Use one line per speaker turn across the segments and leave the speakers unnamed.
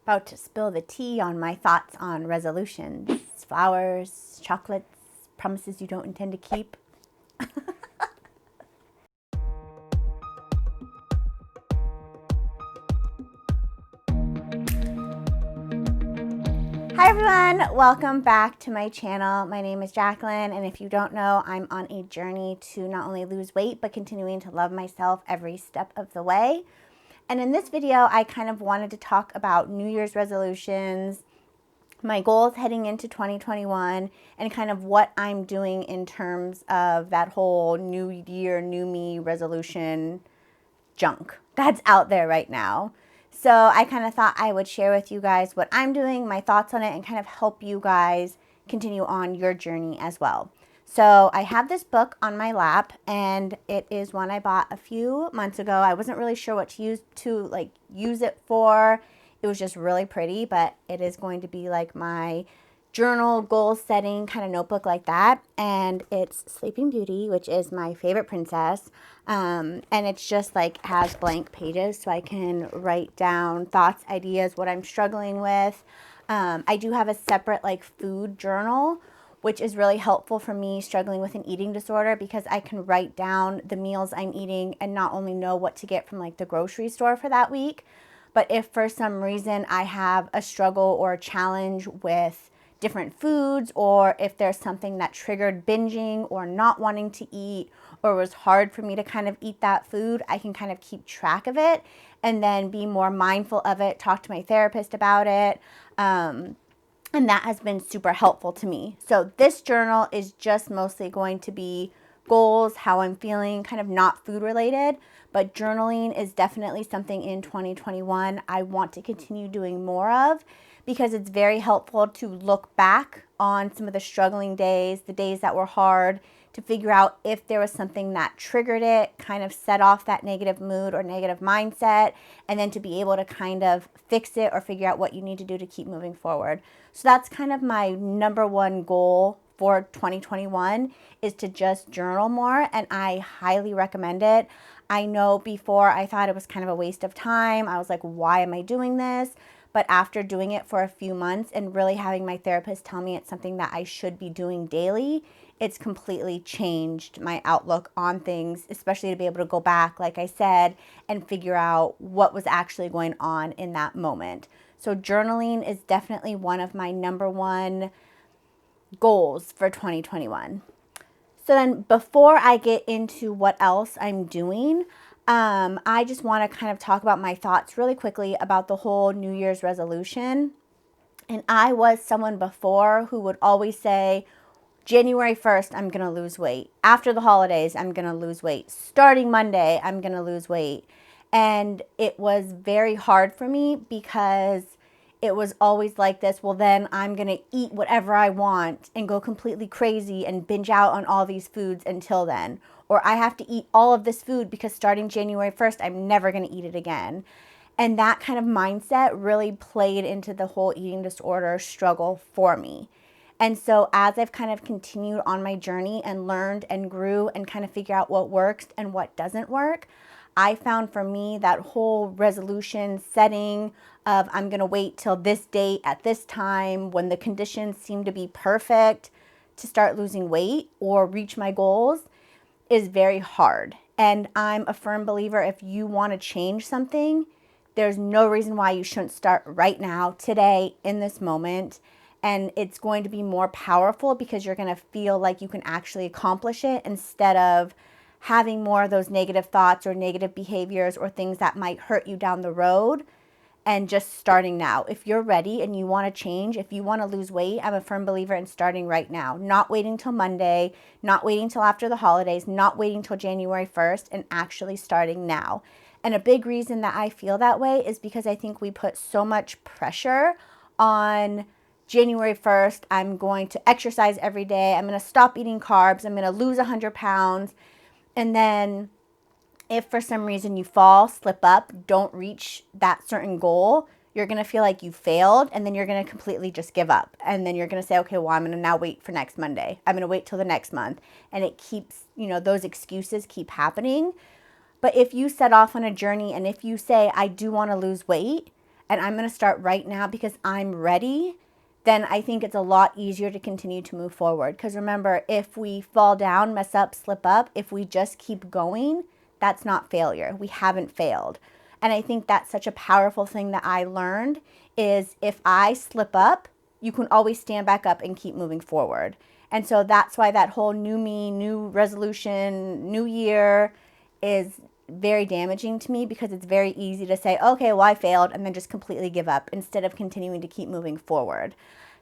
About to spill the tea on my thoughts on resolutions, flowers, chocolates, promises you don't intend to keep. Hi everyone, welcome back to my channel. My name is Jacqueline, and if you don't know, I'm on a journey to not only lose weight, but continuing to love myself every step of the way. And in this video, I kind of wanted to talk about New Year's resolutions, my goals heading into 2021, and kind of what I'm doing in terms of that whole new year, new me resolution junk that's out there right now. So I kind of thought I would share with you guys what I'm doing, my thoughts on it, and kind of help you guys continue on your journey as well. So I have this book on my lap, and it is one I bought a few months ago. I wasn't really sure what to use it for. It was just really pretty, but it is going to be like my journal goal setting kind of notebook like that. And it's Sleeping Beauty, which is my favorite princess. And it's just like has blank pages so I can write down thoughts, ideas, what I'm struggling with. I do have a separate like food journal, which is really helpful for me struggling with an eating disorder, because I can write down the meals I'm eating and not only know what to get from like the grocery store for that week, but if for some reason I have a struggle or a challenge with different foods, or if there's something that triggered binging or not wanting to eat, or was hard for me to kind of eat that food, I can kind of keep track of it and then be more mindful of it, talk to my therapist about it. And that has been super helpful to me. So this journal is just mostly going to be goals, how I'm feeling, kind of not food related, but journaling is definitely something in 2021 I want to continue doing more of, because it's very helpful to look back on some of the struggling days, the days that were hard, to figure out if there was something that triggered it, kind of set off that negative mood or negative mindset, and then to be able to kind of fix it or figure out what you need to do to keep moving forward. So that's kind of my number one goal for 2021, is to just journal more, and I highly recommend it. I know before I thought it was kind of a waste of time. I was like, why am I doing this? But after doing it for a few months and really having my therapist tell me it's something that I should be doing daily, it's completely changed my outlook on things, especially to be able to go back, like I said, and figure out what was actually going on in that moment. So journaling is definitely one of my number one goals for 2021. So then before I get into what else I'm doing, I just want to kind of talk about my thoughts really quickly about the whole New Year's resolution. And I was someone before who would always say, January 1st, I'm going to lose weight. After the holidays, I'm going to lose weight. Starting Monday, I'm going to lose weight. And it was very hard for me, because it was always like this, well, then I'm going to eat whatever I want and go completely crazy and binge out on all these foods until then. Or I have to eat all of this food because starting January 1st, I'm never going to eat it again. And that kind of mindset really played into the whole eating disorder struggle for me. And so as I've kind of continued on my journey and learned and grew and kind of figure out what works and what doesn't work, I found for me that whole resolution setting of I'm going to wait till this date at this time when the conditions seem to be perfect to start losing weight or reach my goals is very hard. And I'm a firm believer, if you want to change something, there's no reason why you shouldn't start right now, today, in this moment. And it's going to be more powerful because you're going to feel like you can actually accomplish it, instead of having more of those negative thoughts or negative behaviors or things that might hurt you down the road, and just starting now. If you're ready and you want to change, if you want to lose weight, I'm a firm believer in starting right now, not waiting till Monday, not waiting till after the holidays, not waiting till January 1st, and actually starting now. And a big reason that I feel that way is because I think we put so much pressure on January 1st. I'm going to exercise every day. I'm going to stop eating carbs. I'm going to lose 100 pounds. And then if for some reason you fall, slip up, don't reach that certain goal, you're going to feel like you failed, and then you're going to completely just give up. And then you're going to say, okay, well, I'm going to now wait for next Monday. I'm going to wait till the next month. And it keeps, those excuses keep happening. But if you set off on a journey, and if you say, I do want to lose weight, and I'm going to start right now because I'm ready, then I think it's a lot easier to continue to move forward. Because remember, if we fall down, mess up, slip up, if we just keep going, that's not failure. We haven't failed. And I think that's such a powerful thing that I learned is if I slip up, you can always stand back up and keep moving forward. And so that's why that whole new me, new resolution, new year is very damaging to me, because it's very easy to say, okay, well, I failed, and then just completely give up instead of continuing to keep moving forward.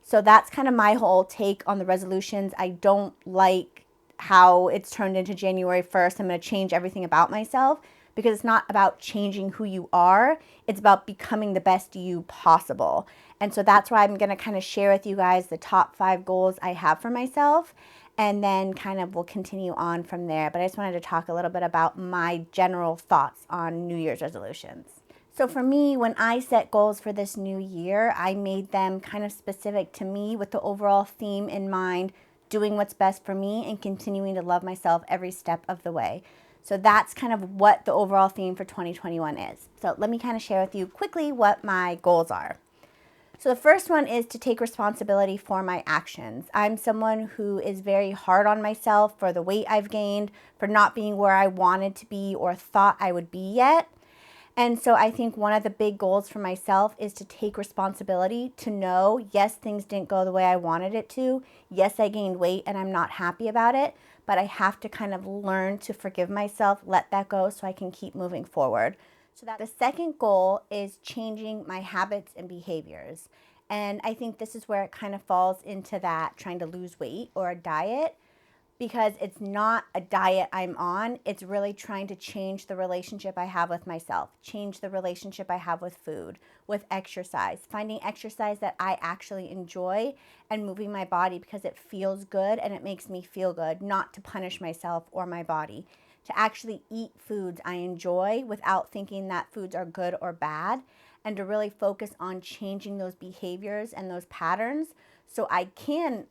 So that's kind of my whole take on the resolutions. I don't like how it's turned into January 1st. I'm going to change everything about myself, because it's not about changing who you are. It's about becoming the best you possible. And so that's why I'm going to kind of share with you guys the top 5 goals I have for myself, and then kind of we'll continue on from there. But I just wanted to talk a little bit about my general thoughts on New Year's resolutions. So for me, when I set goals for this new year, I made them kind of specific to me with the overall theme in mind, doing what's best for me and continuing to love myself every step of the way. So that's kind of what the overall theme for 2021 is. So let me kind of share with you quickly what my goals are. So the first one is to take responsibility for my actions. I'm someone who is very hard on myself for the weight I've gained, for not being where I wanted to be or thought I would be yet. And so I think one of the big goals for myself is to take responsibility, to know, yes, things didn't go the way I wanted it to. Yes, I gained weight and I'm not happy about it, but I have to kind of learn to forgive myself, let that go so I can keep moving forward. So that the second goal is changing my habits and behaviors. And I think this is where it kind of falls into that trying to lose weight or a diet, because it's not a diet I'm on. It's really trying to change the relationship I have with myself, change the relationship I have with food, with exercise, finding exercise that I actually enjoy and moving my body because it feels good and it makes me feel good, not to punish myself or my body. To actually eat foods I enjoy without thinking that foods are good or bad, and to really focus on changing those behaviors and those patterns so I can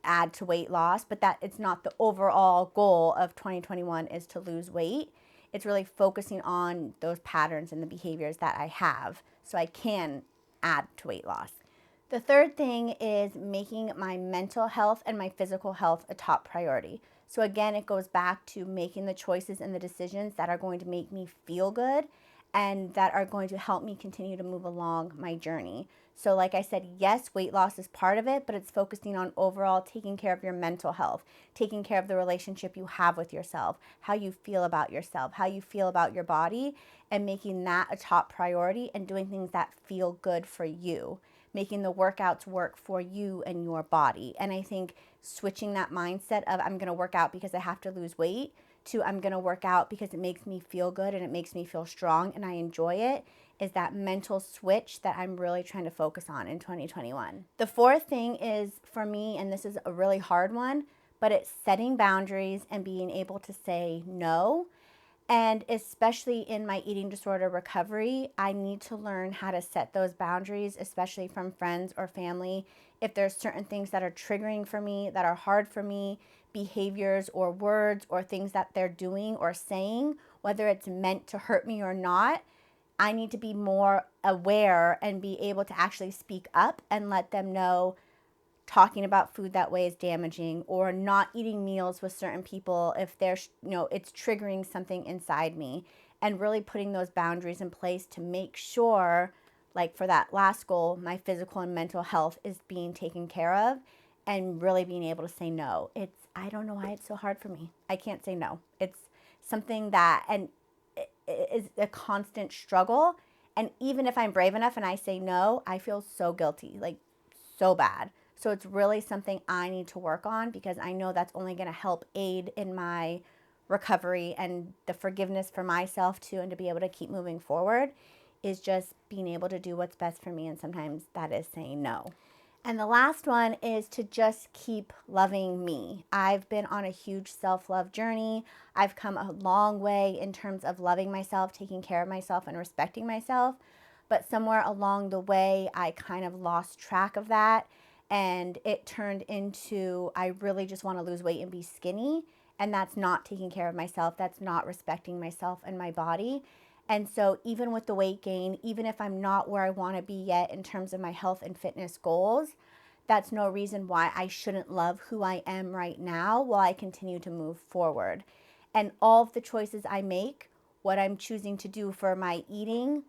add to weight loss, but that it's not the overall goal of 2021 is to lose weight. It's really focusing on those patterns and the behaviors that I have so I can add to weight loss. The third thing is making my mental health and my physical health a top priority. So again, it goes back to making the choices and the decisions that are going to make me feel good and that are going to help me continue to move along my journey. So like I said, yes, weight loss is part of it, but it's focusing on overall taking care of your mental health, taking care of the relationship you have with yourself, how you feel about yourself, how you feel about your body, and making that a top priority and doing things that feel good for you, making the workouts work for you and your body. And I think switching that mindset of I'm going to work out because I have to lose weight to I'm going to work out because it makes me feel good and it makes me feel strong and I enjoy it is that mental switch that I'm really trying to focus on in 2021. The fourth thing is for me, and this is a really hard one, but it's setting boundaries and being able to say no. And especially in my eating disorder recovery, I need to learn how to set those boundaries, especially from friends or family. If there's certain things that are triggering for me, that are hard for me, behaviors or words or things that they're doing or saying, whether it's meant to hurt me or not, I need to be more aware and be able to actually speak up and let them know talking about food that way is damaging, or not eating meals with certain people if there's, it's triggering something inside me, and really putting those boundaries in place to make sure, like for that last goal, my physical and mental health is being taken care of, and really being able to say no. I don't know why it's so hard for me. I can't say no. It's something that, and is a constant struggle. And even if I'm brave enough and I say no, I feel so guilty, like so bad. So it's really something I need to work on, because I know that's only going to help aid in my recovery and the forgiveness for myself too, and to be able to keep moving forward is just being able to do what's best for me. And sometimes that is saying no. And the last one is to just keep loving me. I've been on a huge self-love journey. I've come a long way in terms of loving myself, taking care of myself, and respecting myself. But somewhere along the way, I kind of lost track of that. And it turned into, I really just want to lose weight and be skinny. And that's not taking care of myself. That's not respecting myself and my body. And so even with the weight gain, even if I'm not where I want to be yet in terms of my health and fitness goals, that's no reason why I shouldn't love who I am right now while I continue to move forward. And all of the choices I make, what I'm choosing to do for my eating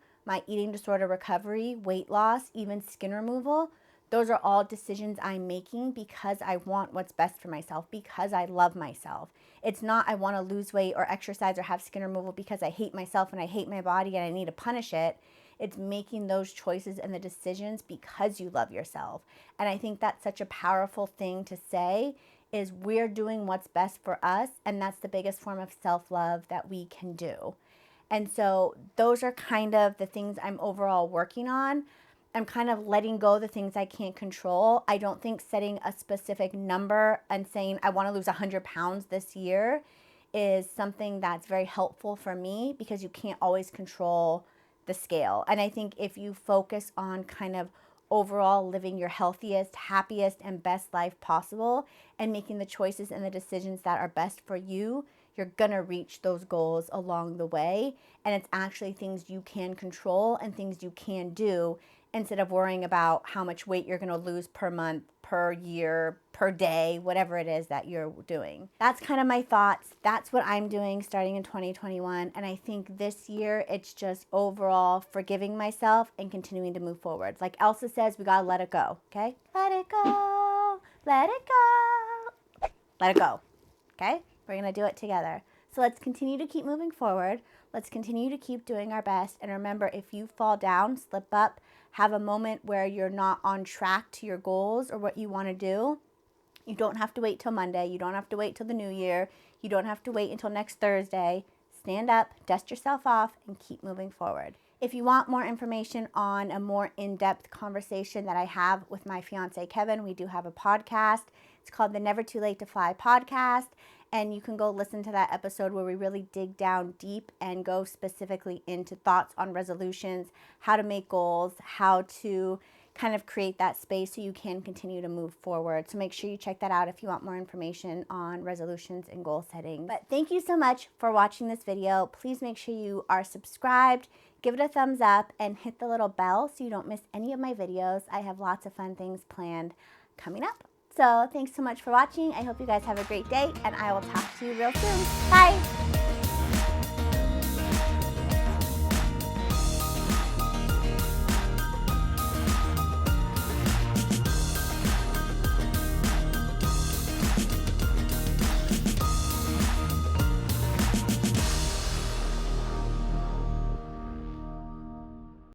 disorder recovery, weight loss, even skin removal, those are all decisions I'm making because I want what's best for myself, because I love myself. It's not I want to lose weight or exercise or have skin removal because I hate myself and I hate my body and I need to punish it. It's making those choices and the decisions because you love yourself. And I think that's such a powerful thing to say, is we're doing what's best for us, and that's the biggest form of self-love that we can do. And so those are kind of the things I'm overall working on. I'm kind of letting go the things I can't control. I don't think setting a specific number and saying I want to lose 100 pounds this year is something that's very helpful for me, because you can't always control the scale. And I think if you focus on kind of overall living your healthiest, happiest, and best life possible and making the choices and the decisions that are best for you, you're gonna reach those goals along the way. And it's actually things you can control and things you can do, instead of worrying about how much weight you're gonna lose per month, per year, per day, whatever it is that you're doing. That's kind of my thoughts. That's what I'm doing starting in 2021. And I think this year it's just overall forgiving myself and continuing to move forward. Like Elsa says, we gotta let it go, okay? Let it go, let it go, let it go, okay? We're gonna do it together. So let's continue to keep moving forward. Let's continue to keep doing our best. And remember, if you fall down, slip up, have a moment where you're not on track to your goals or what you want to do, you don't have to wait till Monday. You don't have to wait till the new year. You don't have to wait until next Thursday. Stand up, dust yourself off, and keep moving forward. If you want more information on a more in-depth conversation that I have with my fiance, Kevin, we do have a podcast. It's called the Never Too Late to Fly podcast. And you can go listen to that episode where we really dig down deep and go specifically into thoughts on resolutions, how to make goals, how to kind of create that space so you can continue to move forward. So make sure you check that out if you want more information on resolutions and goal setting. But thank you so much for watching this video. Please make sure you are subscribed, give it a thumbs up, and hit the little bell so you don't miss any of my videos. I have lots of fun things planned coming up. So thanks so much for watching. I hope you guys have a great day, and I will talk to you real soon. Bye.